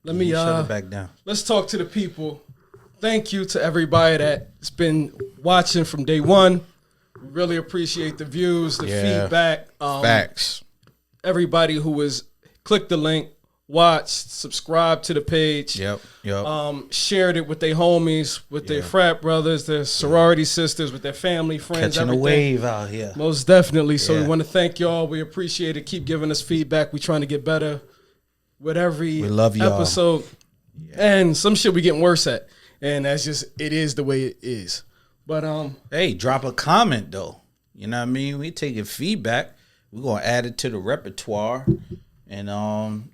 Let me shut it back down. Let's talk to the people. Thank you to everybody that's been watching from day one. We really appreciate the views, the feedback. Facts. Everybody who has clicked the link, watched, subscribed to the page. Yep. Shared it with their homies, with their frat brothers, their sorority sisters, with their family, friends, Catching everything. a wave out here. Most definitely. So we want to thank y'all. We appreciate it. Keep giving us feedback. We're trying to get better with every episode. Yeah. And some shit we getting worse at. And that's just, it is the way it is. But hey, drop a comment though. You know what I mean? We taking feedback. We're gonna add it to the repertoire. And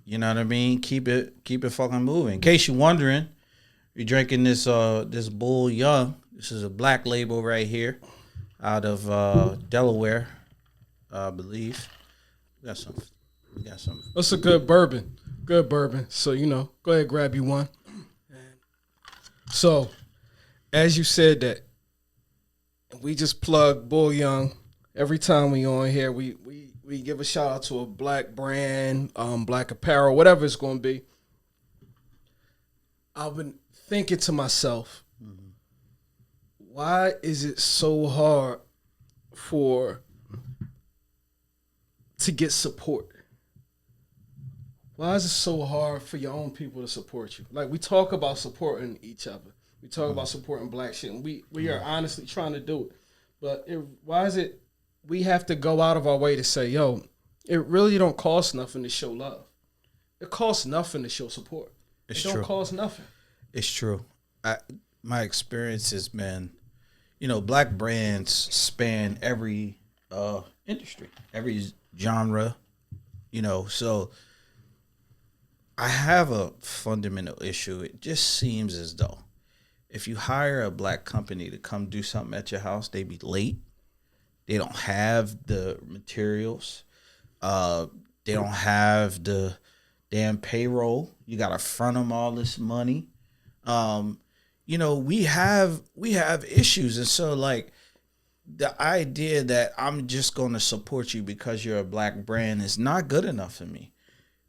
you know what I mean? Keep it fucking moving. In case you're wondering, we're drinking this Bull Young. This is a black label right here out of Delaware, I believe. We got some. That's a good bourbon. Good bourbon. So, go ahead, grab you one. So, as you said that, we just plug Bull Young. Every time we on here, we give a shout out to a black brand, black apparel, whatever it's going to be. I've been thinking to myself, why is it so hard to get support? Why is it so hard for your own people to support you? Like, we talk about supporting each other. We talk about supporting black shit, and we are honestly trying to do it. But why is it we have to go out of our way to say, yo, it really don't cost nothing to show love. It costs nothing to show support. It don't cost nothing. It's true. My experience has been, black brands span every industry, every genre, so I have a fundamental issue. It just seems as though if you hire a black company to come do something at your house, they be late. They don't have the materials. They don't have the damn payroll. You got to front them all this money. We have issues. And so, like, the idea that I'm just going to support you because you're a black brand is not good enough for me.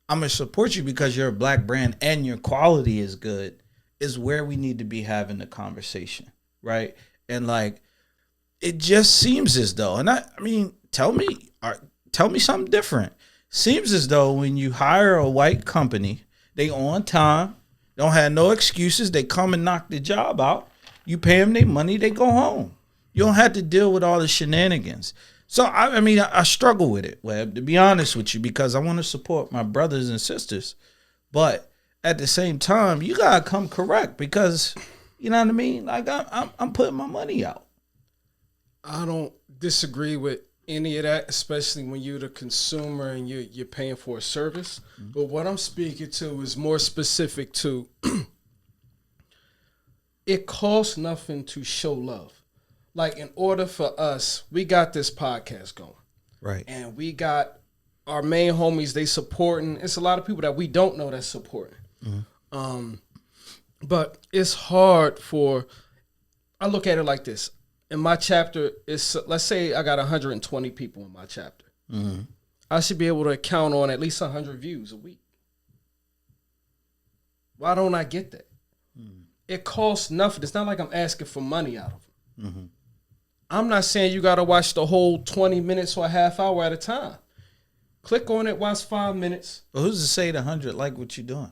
I'm going to support you because you're a black brand and your quality is good is where we need to be having the conversation, right? And, like, it just seems as though, and I mean, tell me something different. Seems as though when you hire a white company, they on time, don't have no excuses, they come and knock the job out, you pay them their money, they go home. You don't have to deal with all the shenanigans. So, I struggle with it, Webb, to be honest with you, because I want to support my brothers and sisters. But at the same time, you got to come correct because, you know what I mean? Like, I'm putting my money out. I don't disagree with any of that, especially when you're the consumer and you're paying for a service. Mm-hmm. But what I'm speaking to is more specific to it costs nothing to show love. Like, in order for us, we got this podcast going. Right. And we got our main homies, they supporting. It's a lot of people that we don't know that's supporting. Mm-hmm. But it's hard I look at it like this. In my chapter, let's say I got 120 people in my chapter. Mm-hmm. I should be able to count on at least 100 views a week. Why don't I get that? Mm-hmm. It costs nothing. It's not like I'm asking for money out of them. Mm-hmm. I'm not saying you got to watch the whole 20 minutes or a half hour at a time. Click on it, watch 5 minutes. Well, who's to say the 100 like what you're doing?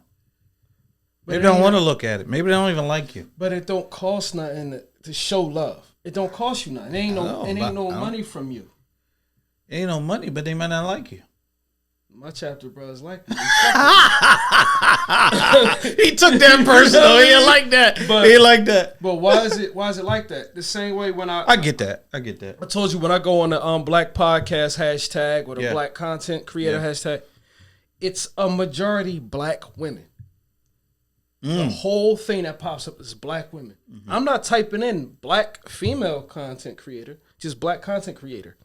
Maybe they don't want to look at it. Maybe they don't even like you. But it don't cost nothing to show love. It don't cost you nothing. It ain't no money from you. It ain't no money, but they might not like you. My chapter brothers like me. He took that personal. He didn't like that. He didn't like that. But why is it like that? The same way when I get that. I told you when I go on the Black Podcast hashtag or the Black Content Creator hashtag, it's a majority black women. The whole thing that pops up is black women. Mm-hmm. I'm not typing in black female content creator, just black content creator.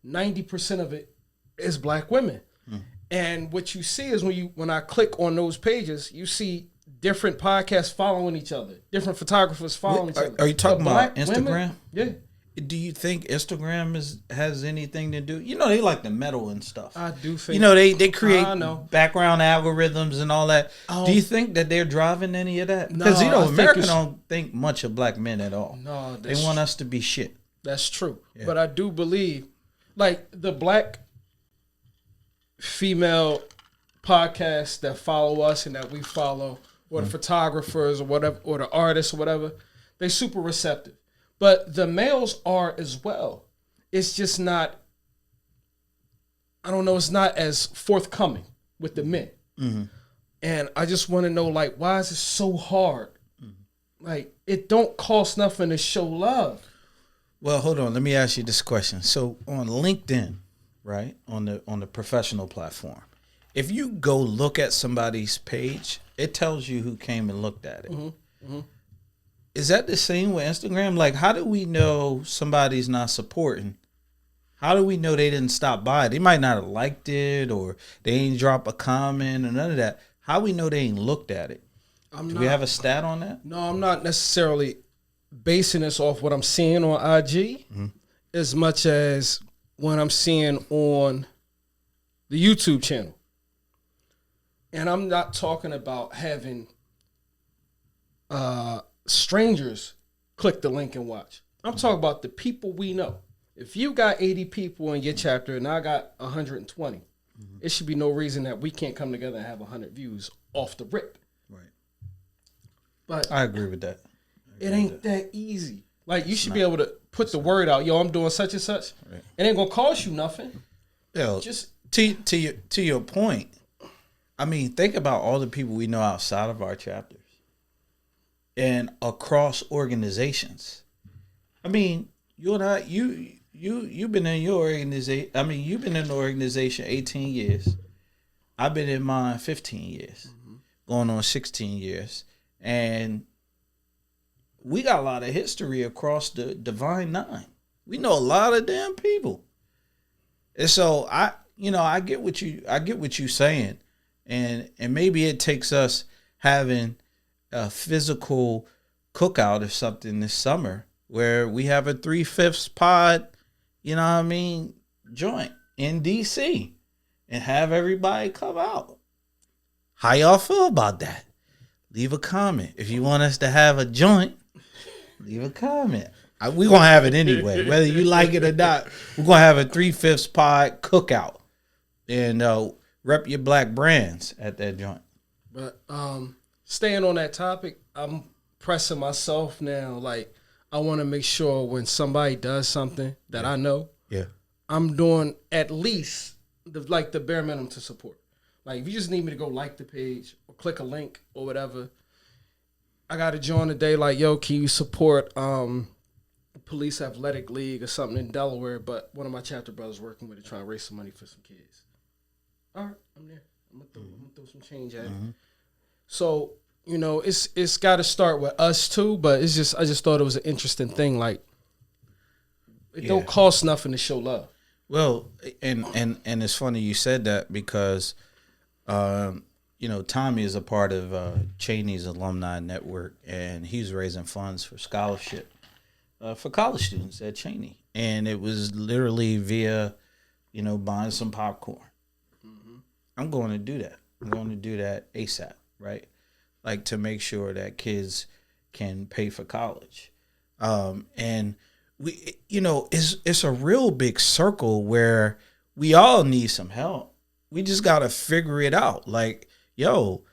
90% of it is black women. Mm. And what you see is when I click on those pages, you see different podcasts following each other, different photographers following each other. Are you talking about Instagram? Women, yeah. Do you think Instagram has anything to do? You know, they like the metal and stuff. I do think. You know, they create background algorithms and all that. Do you think that they're driving any of that? Because, you know, Americans don't think much of black men at all. No. They want us to be shit. That's true. Yeah. But I do believe, like, the black female podcasts that follow us and that we follow, or the photographers or whatever, or the artists or whatever, they super receptive. But the males are as well. It's just not, I don't know, it's not as forthcoming with the men. Mm-hmm. And I just want to know, like, why is it so hard? Mm-hmm. Like, it don't cost nothing to show love. Well, hold on. Let me ask you this question. So on LinkedIn, right, on the professional platform, if you go look at somebody's page, it tells you who came and looked at it. Mm-hmm. Mm-hmm. Is that the same with Instagram? Like, how do we know somebody's not supporting? How do we know they didn't stop by? They might not have liked it, or they ain't drop a comment or none of that. How we know they ain't looked at it? Do we have a stat on that? No, I'm not necessarily basing this off what I'm seeing on IG as much as what I'm seeing on the YouTube channel. And I'm not talking about having strangers click the link and watch. I'm talking about the people we know. If you got 80 people in your chapter and I got 120, it should be no reason that we can't come together and have 100 views off the rip. Right. But I agree with that. It ain't that easy. Like, you should be able to put the word out. Yo, I'm doing such and such. Right. It ain't gonna cost you nothing. Yo, just to your point. I mean, think about all the people we know outside of our chapters and across organizations. I mean, you and I, you've been in your organization. I mean, you've been in the organization 18 years. I've been in mine 15 years, going on 16 years, and we got a lot of history across the Divine Nine. We know a lot of damn people, and so I get what you're saying. And maybe it takes us having a physical cookout or something this summer where we have a 3/5 pod, you know what I mean, joint in DC and have everybody come out. How y'all feel about that? Leave a comment. If you want us to have a joint, leave a comment. We're going to have it anyway. Whether you like it or not, we're going to have a 3/5 pod cookout. And rep your black brands at that joint. But staying on that topic, I'm pressing myself now. Like, I want to make sure when somebody does something that I know, I'm doing at least the bare minimum to support. Like, if you just need me to go like the page or click a link or whatever, I got to join today. Like, yo, can you support Police Athletic League or something in Delaware? But one of my chapter brothers working with it, trying to raise some money for some kids. All right, I'm there. I'm gonna throw some change at it. So, you know, it's got to start with us too. But I just thought it was an interesting thing. Like, it don't cost nothing to show love. Well, and it's funny you said that because, you know, Tommy is a part of Cheney's alumni network, and he's raising funds for scholarship for college students at Cheney, and it was literally via, you know, buying some popcorn. I'm going to do that. I'm going to do that ASAP, right? Like, to make sure that kids can pay for college. And we, you know, it's a real big circle where we all need some help. We just got to figure it out. Like, yo,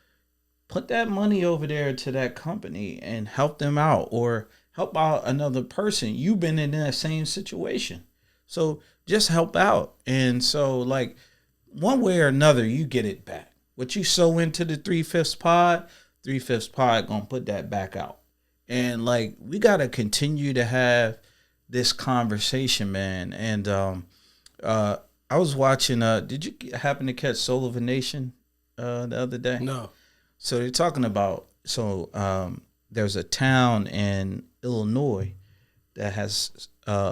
put that money over there to that company and help them out, or help out another person. You've been in that same situation. So just help out. And so, like, one way or another, you get it back. What you sow into the 3/5 pod, 3/5 pod gonna put that back out. And, like, we gotta continue to have this conversation, man. And I was watching. Did you happen to catch Soul of a Nation the other day? No. So they're talking about. There's a town in Illinois that has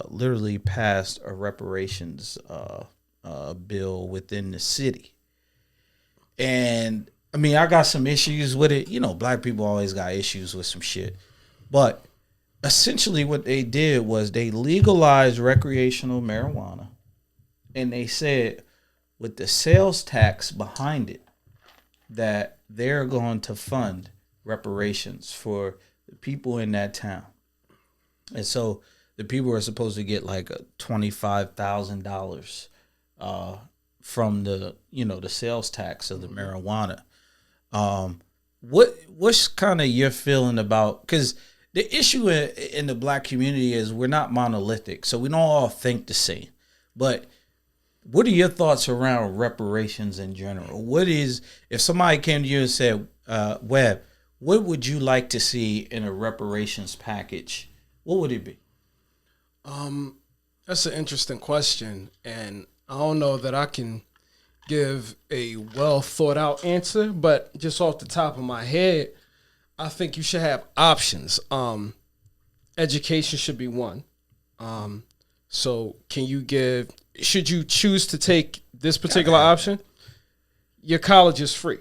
literally passed a reparations bill within the city. And I mean, I got some issues with it. You know, black people always got issues with some shit. But essentially what they did was they legalized recreational marijuana, and they said with the sales tax behind it that they're going to fund reparations for the people in that town. And so the people are supposed to get like $25,000 from the the sales tax of the marijuana. What's kind of your feeling about, because the issue in the black community is we're not monolithic, so we don't all think the same. But what are your thoughts around reparations in general? What is, if somebody came to you and said, Webb, what would you like to see in a reparations package? What would it be? That's an interesting question, and I don't know that I can give a well thought out answer, but just off the top of my head, I think you should have options. Education should be one. So should you choose to take this particular option, your college is free.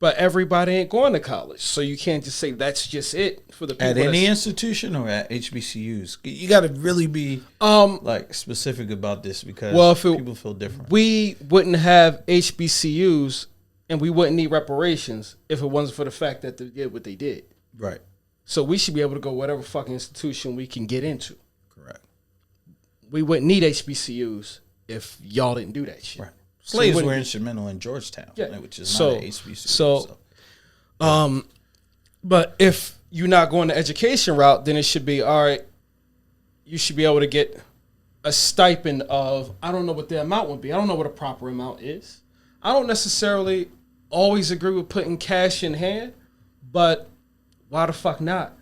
But everybody ain't going to college, so you can't just say that's just it for the people. At any institution or at HBCUs? You got to really be like specific about this, because people feel different. We wouldn't have HBCUs and we wouldn't need reparations if it wasn't for the fact that they did what they did. Right. So we should be able to go whatever fucking institution we can get into. Correct. We wouldn't need HBCUs if y'all didn't do that shit. Right. Slaves were instrumental in Georgetown, which is not an HBCU. But if you're not going the education route, then it should be, all right, you should be able to get a stipend of, I don't know what the amount would be. I don't know what a proper amount is. I don't necessarily always agree with putting cash in hand, but why the fuck not?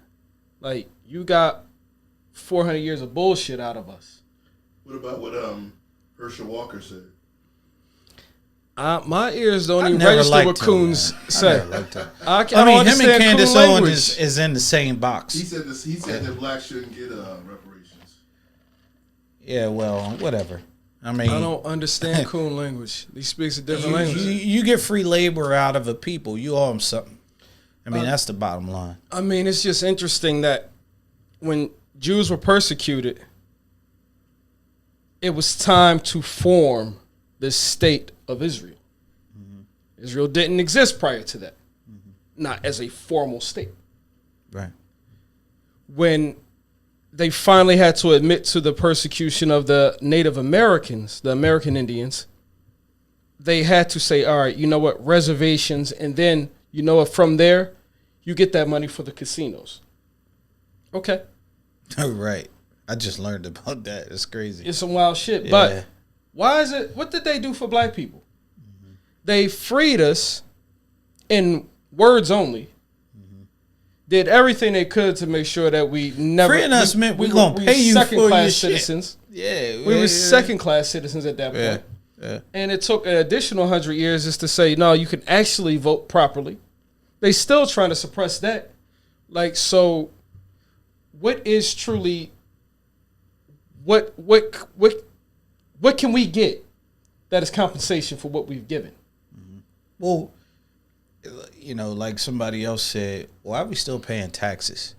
Like, you got 400 years of bullshit out of us. What about what Herschel Walker said? My ears don't even register what Coons said. I mean, him and Candace Owens is in the same box. He said this. He said that blacks shouldn't get reparations. Yeah, well, whatever. I mean, I don't understand Coon language. He speaks a different language. You get free labor out of a people. You owe them something. I mean, that's the bottom line. I mean, it's just interesting that when Jews were persecuted, it was time to form the state of Israel. Mm-hmm. Israel didn't exist prior to that, not as a formal state. Right. When they finally had to admit to the persecution of the Native Americans, the American Indians, they had to say, all right, you know what, reservations, and then, you know what, from there, you get that money for the casinos. Okay. Right. I just learned about that. It's crazy. It's some wild shit. Yeah. But why is it, what did they do for black people? Mm-hmm. They freed us in words only. Did everything they could to make sure that we never... Freeing us meant we're going to pay you for your citizens. Shit. Yeah. We were second-class citizens at that point. Yeah. And it took an additional 100 years just to say, no, you can actually vote properly. They still trying to suppress that. Like, so what is truly... What can we get that is compensation for what we've given? Mm-hmm. Well... You know, like somebody else said, why are we still paying taxes?